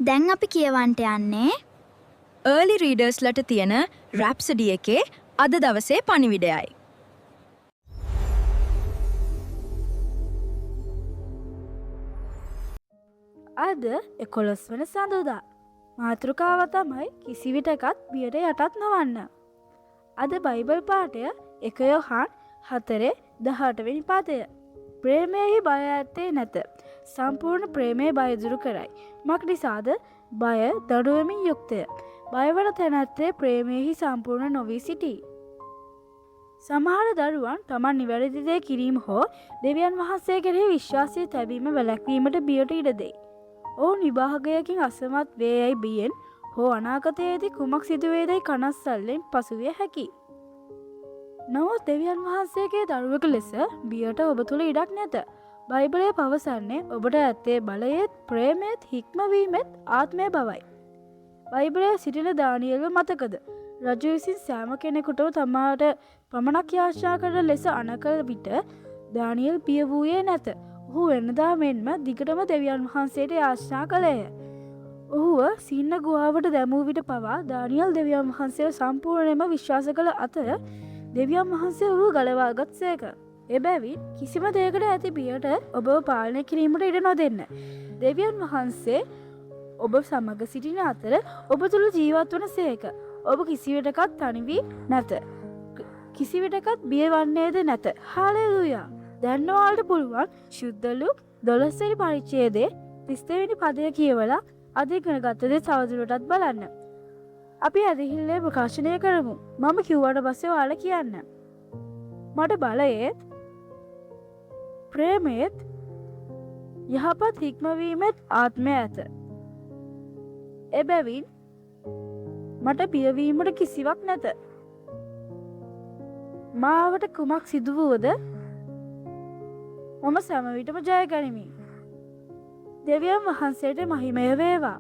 දැන් අපි කියවන්ට යන්නේ early readersලට තියෙන Rhapsody එකේ අද දවසේ පණිවිඩයයි. අද 11 වන සඳුදා. මාතෘකාව තමයි කිසිවිටකත් බියට යටත් නොවන්න. අද බයිබල් පාඨය 1 යොහන් 4:18 වෙනි පදය. ප්‍රේමයෙහි බය ඇත්තේ නැත. සම්පූර්ණ ප්‍රේමයේ බය දුරු කරයි. මක් නිසාද? බය දඩුවමින් යුක්තය. බයවන තැනැත්තේ ප්‍රේමයෙහි සම්පූර්ණ නොවී සිටී. සමහර දරුවන් තමන් නිවැරදි දේ කිරීම හෝ දෙවියන් වහන්සේ කෙරෙහි විශ්වාසය තැබීම වැළැක්වීමට බියට ඉඩ දෙයි. ඔවුන් විභාගයකින් අසමත් වේ යයි බියෙන් හෝ අනාගතයේදී කුමක් සිදුවේදයි කනස්සල්ලෙන් පසුවිය හැකියි. නමුත් දෙවියන් වහන්සේගේ දරුවෙකු ලෙස බියට ඔබ තුළ ඉඩක් නැත. බයිබලය පවසන්නේ ඔබට ඇත්තේ බලයේත් ප්‍රේමයේත් හික්මවීමෙත් ආත්මය බවයි. බයිබලයේ සිටින දානියෙල්ව මතකද? රජු විසින් සෑම කෙනෙකුටම තමාට පමණක් යාඥා කරන ලෙස අනකල විට දානියෙල් පිය වූයේ නැත. ඔහු වෙනදා මෙන්ම දිගටම දෙවියන් වහන්සේට යාඥා කළේය. ඔහුව සින්න ගුහාවට දැමූ විට පවා දානියෙල් දෙවියන් වහන්සේට සම්පූර්ණයෙන්ම විශ්වාස කළ අතර දෙවියන් වහන්සේ ඔහු ගලවාගත් සේක. එබැවින් කිසිම දෙයකට ඇති බියට ඔබව පාලනය කිරීමට ඉඩ නොදෙන්න. දෙවියන් වහන්සේ ඔබ සමග සිටින අතර ඔබ තුළ ජීවත් වන සේක. ඔබ කිසිවිටකත් තනි වී නැත. කිසිවිටකත් බිය වන්නේද නැත. හාලෙලූයා. දැන් ඔයාලට පුළුවන් ශුද්ධ ලූක් 12 වෙනි පරිච්ඡේදයේ 32 වෙනි පදය කියවලා අද ඉගෙන ගත්ත දේ තවදුරටත් බලන්න. අපි ඇදහිල්ලේ ප්‍රකාශනය කරමු. මම කිව්වට පස්සේ ඔයාලා කියන්න. මට බලයේත් ප්‍රේමයේත් යහපත් හික්මවීමෙත් ආත්මය ඇත. එබැවින් මට බියවීමට කිසිවක් නැත. මාවට කුමක් සිදු වුවද මම සෑම විටම ජය ගනිමි. දෙවියන් වහන්සේට මහිමය වේවා.